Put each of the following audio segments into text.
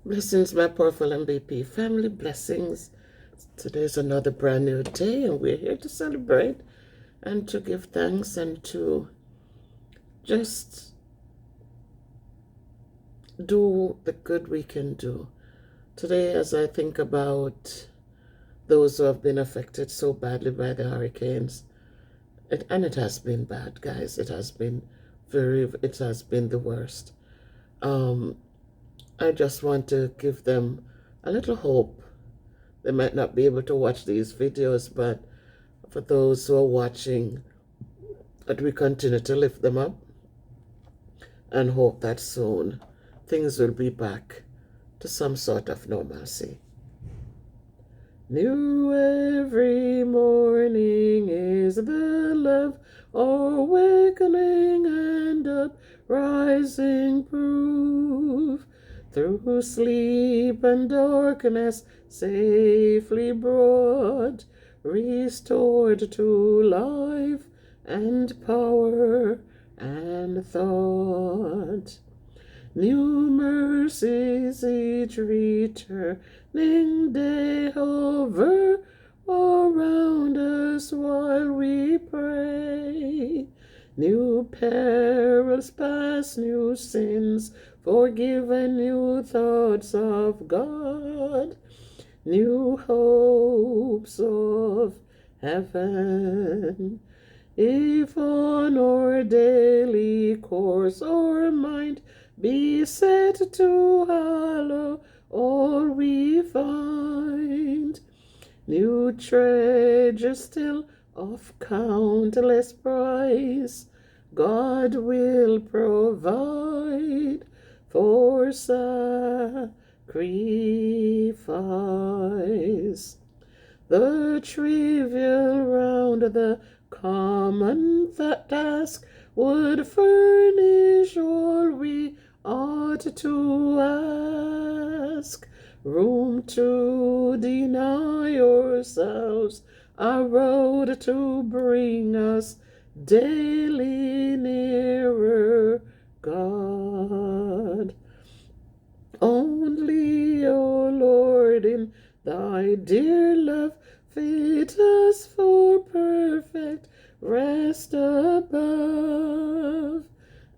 Blessings, my powerful MVP family. Blessings. Today's another brand new day, and we're here to celebrate and to give thanks and to just do the good we can do. Today, as I think about those who have been affected so badly by the hurricanes, and it has been bad, guys. It has been the worst. Um, I just want to give them a little hope. They might not be able to watch these videos, but for those who are watching, that we continue to lift them up and hope that soon things will be back to some sort of normalcy. New every morning is the love awakening and uprising proof. Through sleep and darkness safely brought, restored to life and power and thought. New mercies each returning day hover around us while we pray. New perils pass, new sins forgiven, new thoughts of God, new hopes of heaven. If on our daily course our mind be set to hallow all we find, new treasure still of countless price God will provide for sacrifice. The trivial round the common task would furnish all we ought to ask. Room to deny ourselves, a road to bring us daily nearer God. Only, O Lord, in thy dear love fit us for perfect rest above,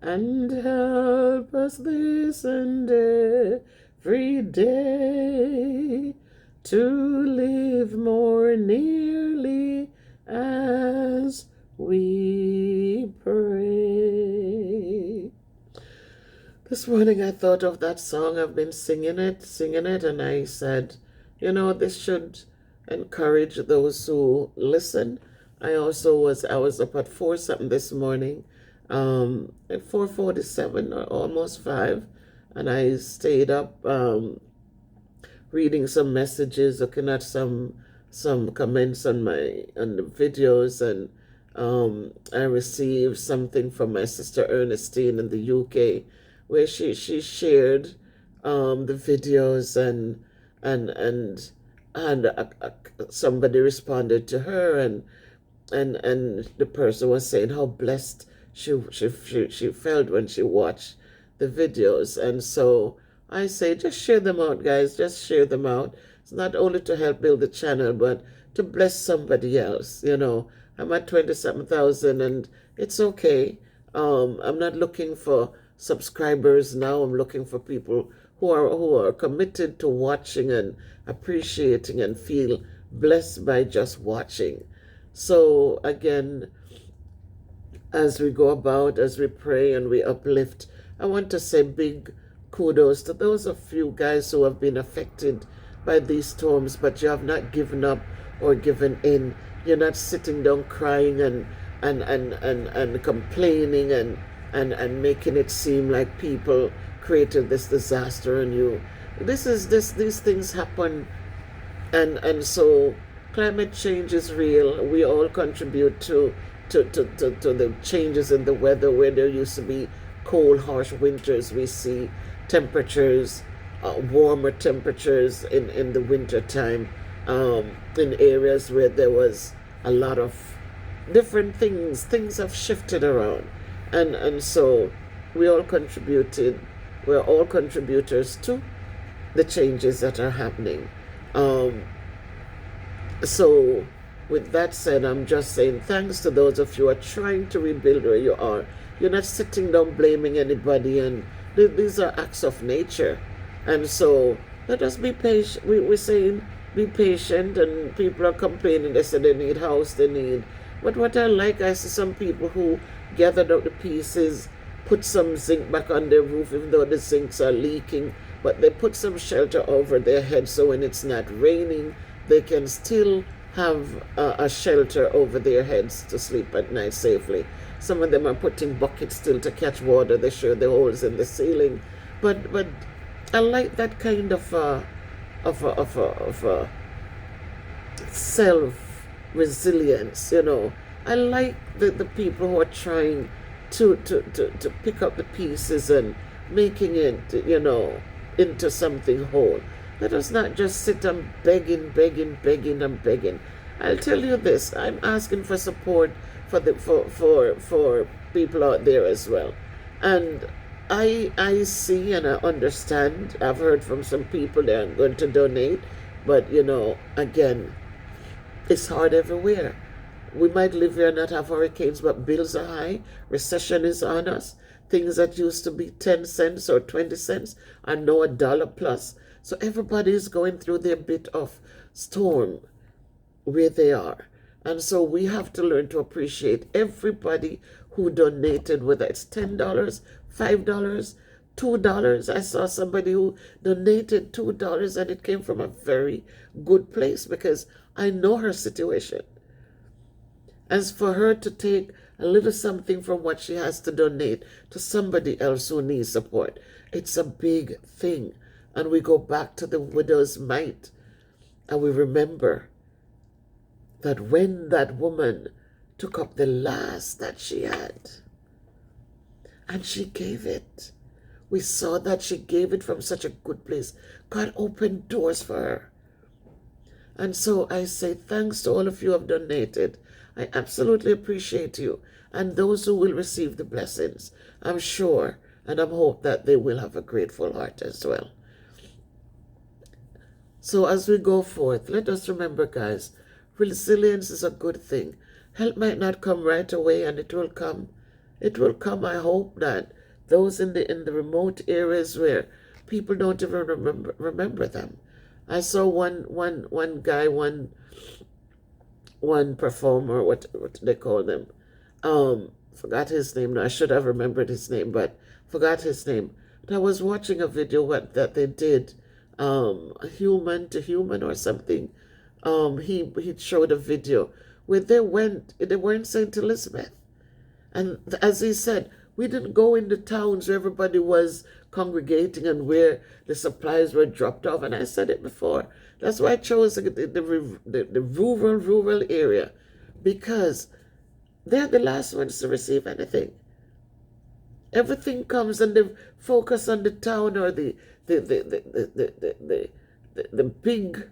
and help us this and every day to live more nearly as we pray. This morning I thought of that song. I've been singing it, and I said, this should encourage those who listen. I was up at 4 something this morning, at 4:47 or almost 5, and I stayed up reading some messages, looking at some comments on the videos, and I received something from my sister Ernestine in the UK, where she shared the videos, and somebody responded to her, and the person was saying how blessed she felt when she watched the videos. And so I say, just share them out, guys. Just share them out. It's not only to help build the channel, but to bless somebody else. I'm at 27,000, and it's okay. I'm not looking for subscribers now. I'm looking for people who are committed to watching and appreciating and feel blessed by just watching. So again, as we go about, as we pray and we uplift, I want to say big kudos to those of you guys who have been affected by these storms, but you have not given up or given in. You're not sitting down crying and complaining and making it seem like people created this disaster on you. These things happen, and so climate change is real. We all contribute to the changes in the weather. Where there used to be cold, harsh winters, we see temperatures, warmer temperatures in the winter time, in areas where there was a lot of different things have shifted around, and so we all contributed. We're all contributors too, the changes that are happening. Um, so, with that said, I'm just saying thanks to those of you who are trying to rebuild where you are. You're not sitting down blaming anybody, and these are acts of nature. And so, let us be patient. We're saying be patient, and people are complaining. They say they need house, they need. But what I like, I see some people who gathered up the pieces, put some zinc back on their roof, even though the zincs are leaking, but they put some shelter over their head so when it's not raining, they can still have a shelter over their heads to sleep at night safely. Some of them are putting buckets still to catch water. They show the holes in the ceiling, but I like that kind of a self resilience. I like the people who are trying to pick up the pieces and making it, into something whole. Let us not just sit and begging and begging. I'll tell you this, I'm asking for support for people out there as well. And I see and I understand. I've heard from some people they are going to donate, but again, it's hard everywhere. We might live here and not have hurricanes, but bills are high. Recession is on us. Things that used to be 10 cents or 20 cents are now $1 plus. So everybody is going through their bit of storm where they are. And so we have to learn to appreciate everybody who donated, whether it's $10, $5, $2. I saw somebody who donated $2 and it came from a very good place because I know her situation. As for her to take a little something from what she has to donate to somebody else who needs support, it's a big thing. And we go back to the widow's mite and we remember that when that woman took up the last that she had and she gave it, we saw that she gave it from such a good place. God opened doors for her. And so I say thanks to all of you who have donated. I absolutely appreciate you. And those who will receive the blessings, I'm sure and I hope that they will have a grateful heart as well. So as we go forth, let us remember, guys, resilience is a good thing. Help might not come right away, and it will come. It will come. I hope that those in the remote areas where people don't even remember them. I saw one guy, one performer, what they call them. Forgot his name. I should have remembered his name, but forgot his name. But I was watching a video that they did, human to human or something. He showed a video where they were in St. Elizabeth. And as he said, we didn't go into towns where everybody was congregating and where the supplies were dropped off. And I said it before. That's why I chose the rural area, because they're the last ones to receive anything. Everything comes and they focus on the town or the big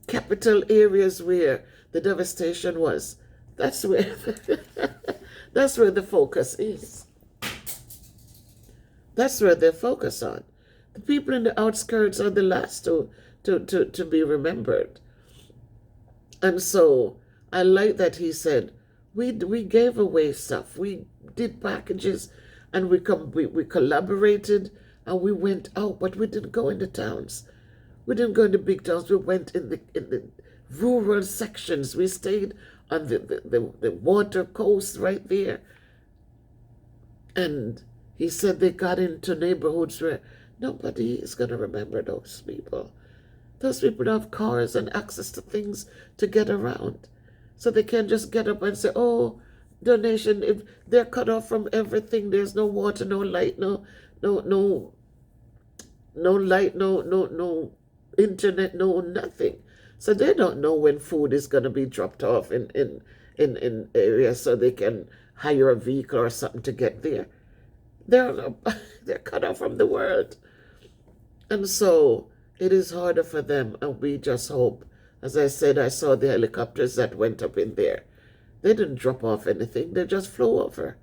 capital areas where the devastation was. That's where that's where the focus is. That's where they focus on. The people in the outskirts are the last to be remembered. And so I like that he said, we gave away stuff. We did packages and we collaborated and we went out, but we didn't go into towns. We didn't go into big towns. We went in the rural sections. We stayed on the water coast right there. And he said they got into neighborhoods where nobody is going to remember those people. Those people don't have cars and access to things to get around. So they can't just get up and say, oh, donation. If they're cut off from everything, there's no water, no light, no light, no internet, no nothing. So they don't know when food is going to be dropped off in areas so they can hire a vehicle or something to get there. They're cut off from the world. And so it is harder for them, and we just hope. As I said, I saw the helicopters that went up in there. They didn't drop off anything. They just flew over.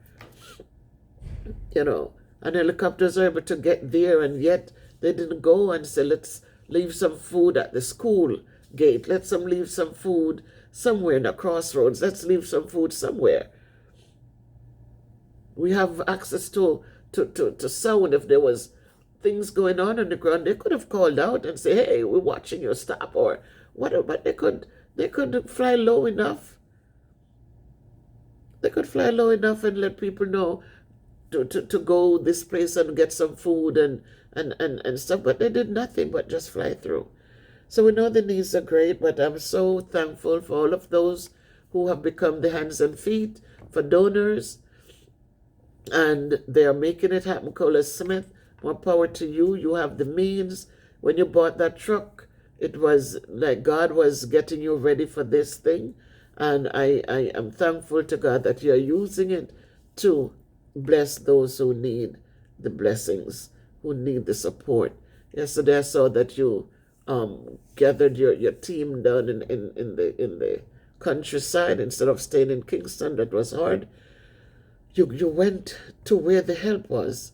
And helicopters are able to get there, and yet they didn't go and say, let's leave some food at the school gate. Let's leave some food somewhere in the crossroads. Let's leave some food somewhere. We have access to sound. If there was things going on the ground, they could have called out and say, "Hey, we're watching you, stop," or whatever. But they could fly low enough. They could fly low enough and let people know to go this place and get some food and stuff. But they did nothing but just fly through. So we know the needs are great, but I'm so thankful for all of those who have become the hands and feet, for donors, and they are making it happen. Cola Smith, more power to you. You have the means. When you bought that truck, it was like God was getting you ready for this thing. And I am thankful to God that you're using it to bless those who need the blessings, who need the support. Yesterday I saw that you gathered your team down in the countryside instead of staying in Kingston. That was hard. You went to where the help was,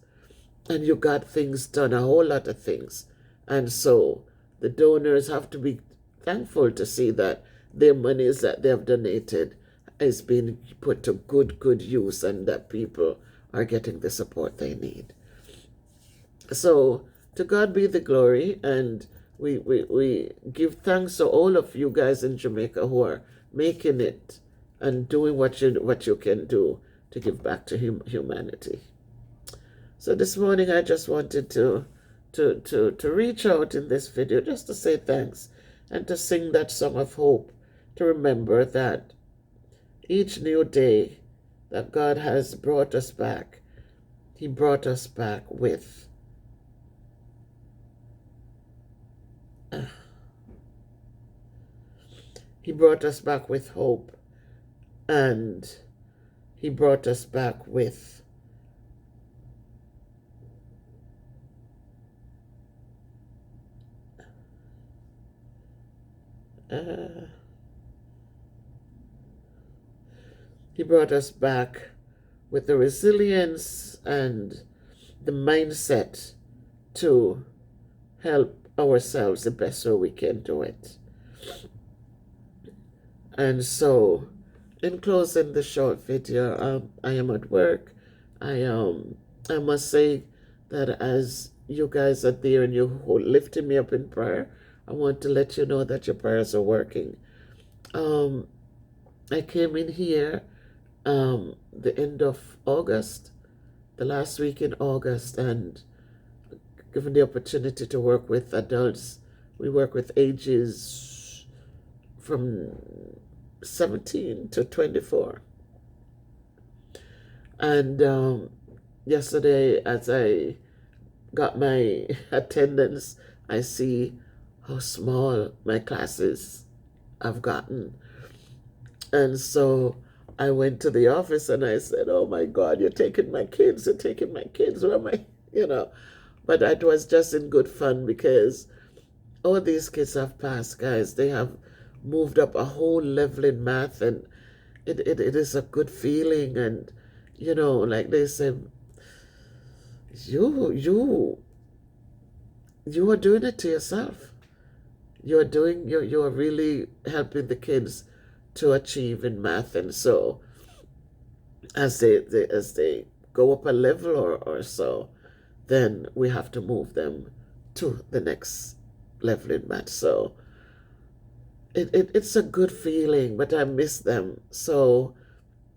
and you got things done, a whole lot of things. And so the donors have to be thankful to see that their monies that they have donated is being put to good use, and that people are getting the support they need. So to God be the glory, and we give thanks to all of you guys in Jamaica who are making it and doing what you can do to give back to humanity. So this morning I just wanted to reach out in this video just to say thanks and to sing that song of hope, to remember that each new day that God has brought us back, He brought us back with He brought us back with hope, and He brought us back with He brought us back with the resilience and the mindset to help ourselves the best way we can do it. And so, in closing the short video, I am at work. I must say that as you guys are there and you lifting me up in prayer, I want to let you know that your prayers are working. I came in here the end of August, the last week in August, and given the opportunity to work with adults. We work with ages from 17 to 24. And yesterday, as I got my attendance, I see how small my classes have gotten. And so I went to the office and I said, "Oh my God, you're taking my kids, where am I?" But it was just in good fun, because all these kids have passed, guys. They have moved up a whole level in math, and it is a good feeling. And like they say, you are doing it to yourself. You are really helping the kids to achieve in math. And so as they go up a level or so, then we have to move them to the next level in math. So it's a good feeling, but I miss them. So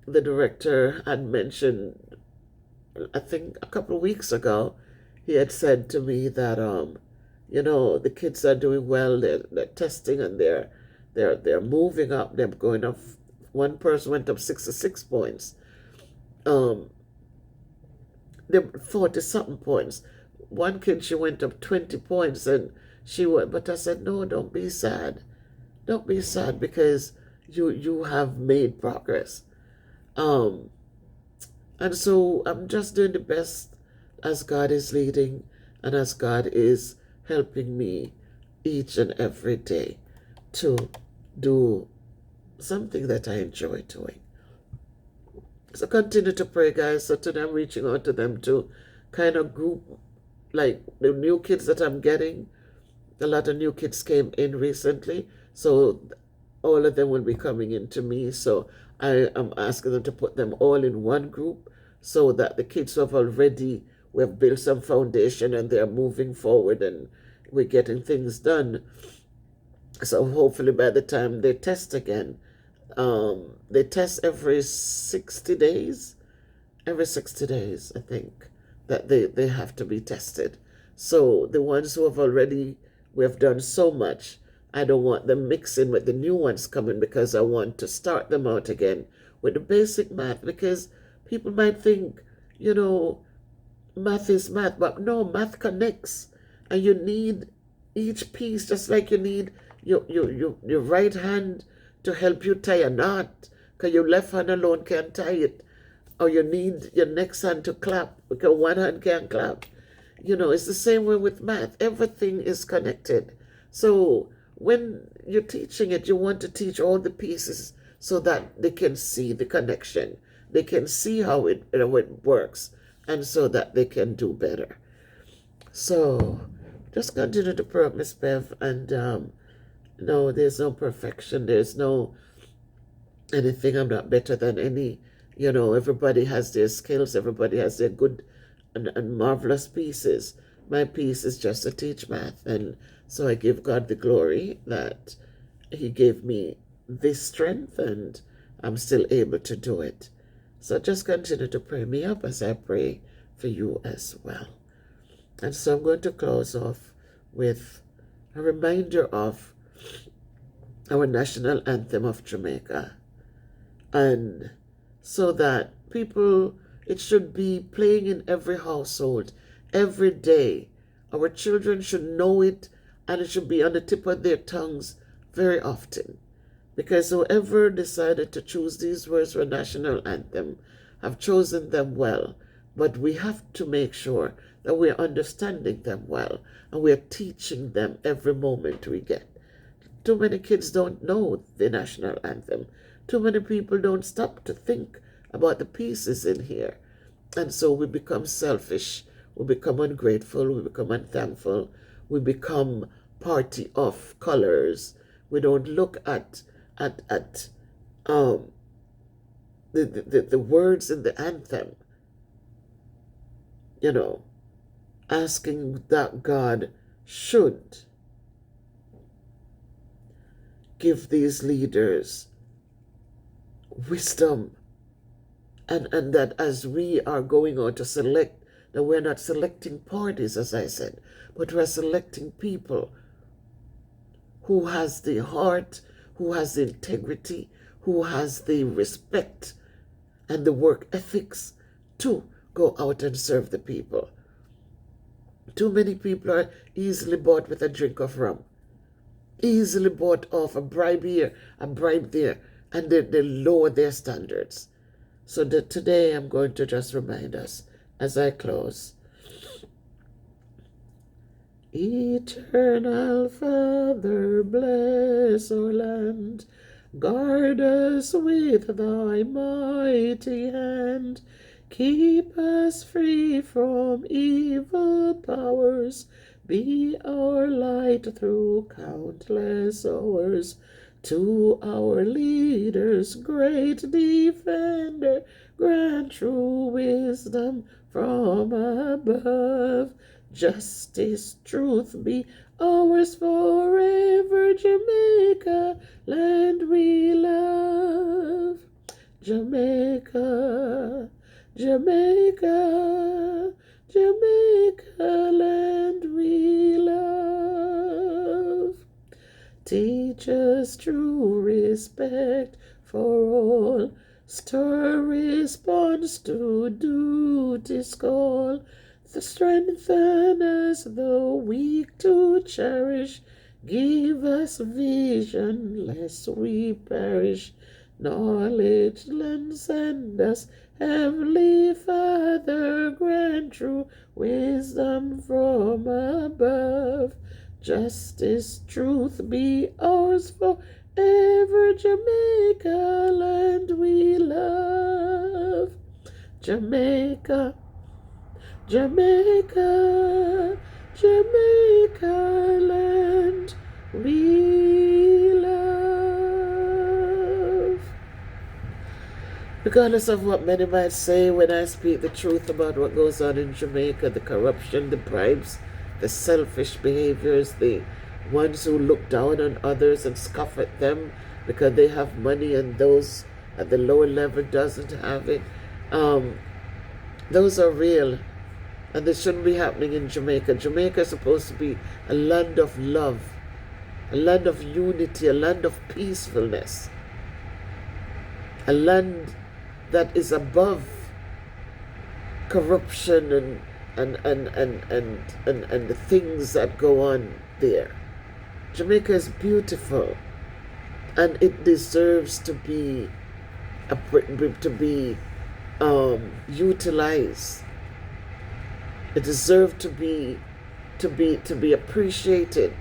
the director had mentioned, I think a couple of weeks ago, he had said to me that the kids are doing well. They're testing, and they're moving up. They're going up. One person went up 66 points. They're 40 something points. One kid, she went up 20 points, and but I said, "No, don't be sad. Don't be sad, because you have made progress." And so I'm just doing the best as God is leading and as God is helping me each and every day to do something that I enjoy doing. So continue to pray, guys. So today I'm reaching out to them to kind of group, like the new kids that I'm getting, A lot of new kids came in recently, so all of them will be coming into me. So I am asking them to put them all in one group so that the kids who have already, we have built some foundation and they're moving forward and we're getting things done. So hopefully by the time they test again, they test every 60 days. Every 60 days, I think, that they have to be tested. So the ones who have already, we have done so much, I don't want them mixing with the new ones coming because I want to start them out again with the basic math because people might think, you know, math is math, but no, math connects. And you need each piece just like you need your right hand to help you tie a knot because your left hand alone can't tie it. Or you need your next hand to clap because one hand can't clap. You know, it's the same way with math. Everything is connected. So when you're teaching it, you want to teach all the pieces so that they can see the connection. They can see how it works and so that they can do better. So just continue to pray up, Miss Bev. And no, there's no perfection. There's no anything. I'm not better than any. You know, everybody has their skills. Everybody has their good and marvelous pieces. My piece is just to teach math. And so I give God the glory that he gave me this strength and I'm still able to do it. So just continue to pray me up as I pray for you as well. And so I'm going to close off with a reminder of our national anthem of Jamaica. And so that people, it should be playing in every household, every day. Our children should know it and it should be on the tip of their tongues very often. Because whoever decided to choose these words for a national anthem have chosen them well. But we have to make sure that we're understanding them well and we're teaching them every moment we get. Too many kids don't know the national anthem. Too many people don't stop to think about the pieces in here. And so we become selfish, we become ungrateful, we become unthankful, we become party of colors. We don't look at the words in the anthem, you know, asking that God should give these leaders wisdom and that as we are going out to select, that we're not selecting parties, as I said, but we're selecting people who has the heart, who has the integrity, who has the respect and the work ethics to go out and serve the people. Too many people are easily bought with a drink of rum, easily bought off a bribe here, a bribe there, and they lower their standards. So that today I'm going to just remind us as I close. Eternal Father, bless our land. Guard us with thy mighty hand. Keep us free from evil powers. Be our light through countless hours. To our leaders, great defender, grant true wisdom from above. Justice, truth be ours forever. Jamaica, land we love. Jamaica, Jamaica, Jamaica, land we love. Teach us true respect for all. Stir response to duty's call. Strengthen us, the weak to cherish. Give us vision, lest we perish. Knowledge send us, Heavenly Father. Grant true wisdom from above. Justice, truth be ours forever. Jamaica, land we love. Jamaica, Jamaica, Jamaica, land Regardless of what many might say when I speak the truth about what goes on in Jamaica, the corruption, the bribes, the selfish behaviors, the ones who look down on others and scoff at them because they have money and those at the lower level doesn't have it. Those are real, and they shouldn't be happening in Jamaica. Jamaica is supposed to be a land of love, a land of unity, a land of peacefulness, a land that is above corruption and the things that go on there. Jamaica is beautiful, and it deserves to be utilized. It deserves to be appreciated.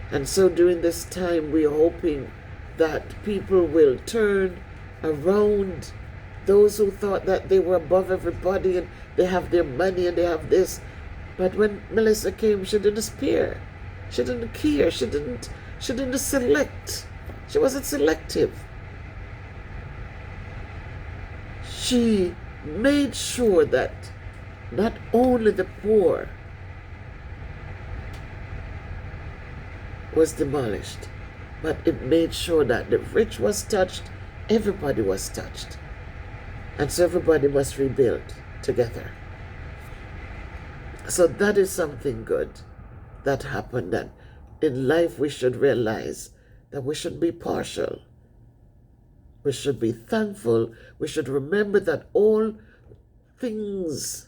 And so during this time, we're hoping that people will turn around those who thought that they were above everybody and they have their money and they have this. But when Melissa came, she didn't spare. She didn't care. She didn't select. She wasn't selective. She made sure that not only the poor was demolished, but it made sure that the rich was touched, everybody was touched. And so everybody must rebuild together. So that is something good that happened. And in life we should realize that we should be partial. We should be thankful. We should remember that all things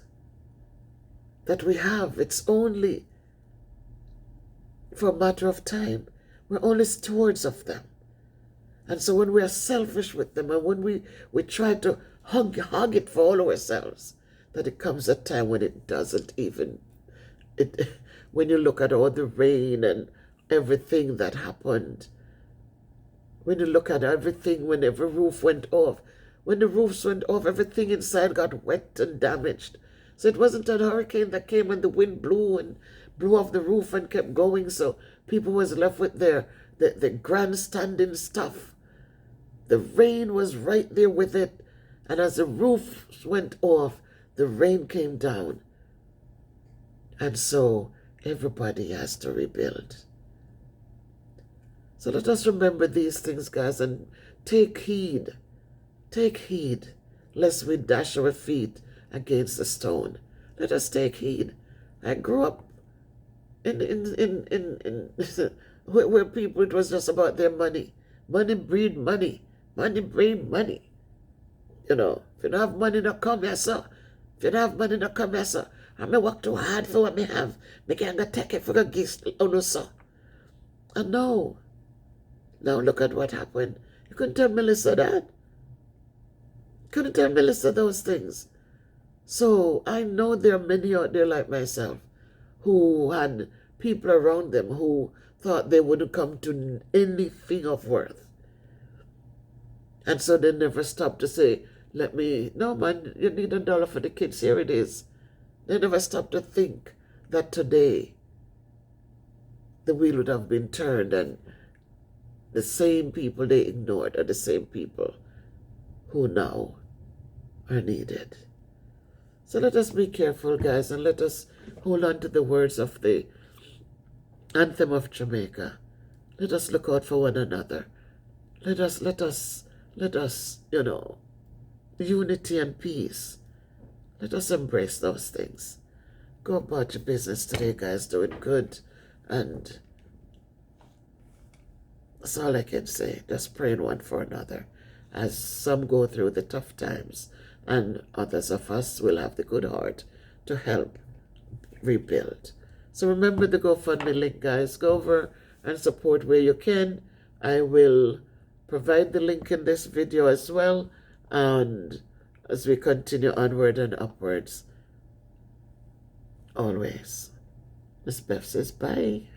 that we have, it's only for a matter of time. We're only stewards of them. And so when we are selfish with them and when we try to hug it for all ourselves, that it comes a time when it doesn't even, when you look at all the rain and everything that happened, when you look at everything, when every roof went off, when the roofs went off, everything inside got wet and damaged. So it wasn't a hurricane that came and the wind blew off the roof and kept going. So people was left with the grandstanding stuff. The rain was right there with it. And as the roof went off, the rain came down. And so everybody has to rebuild. So let us remember these things, guys, and take heed. Take heed, lest we dash our feet against a stone. Let us take heed. I grew up in where people, it was just about their money. Money breed money. Money breed money. You know, if you don't have money, don't come here, sir. If you don't have money, don't come here, sir. I may work too hard for what I have. I can't take it for a gift. Oh, no, sir. And no. Now look at what happened. You couldn't tell Melissa that. You couldn't tell Melissa those things. So I know there are many out there like myself who had people around them who thought they wouldn't come to anything of worth. And so they never stopped to say, no man, you need $1 for the kids, here it is. They never stopped to think that today the wheel would have been turned and the same people they ignored are the same people who now are needed. So let us be careful, guys, and let us hold on to the words of the anthem of Jamaica. Let us look out for one another. Let us, unity and peace. Let us embrace those things. Go about your business today, guys, doing good. And that's all I can say. Just praying one for another as some go through the tough times and others of us will have the good heart to help rebuild. So remember the GoFundMe link, guys. Go over and support where you can. I will provide the link in this video as well. And as we continue onward and upwards, always, Miss Beth says bye.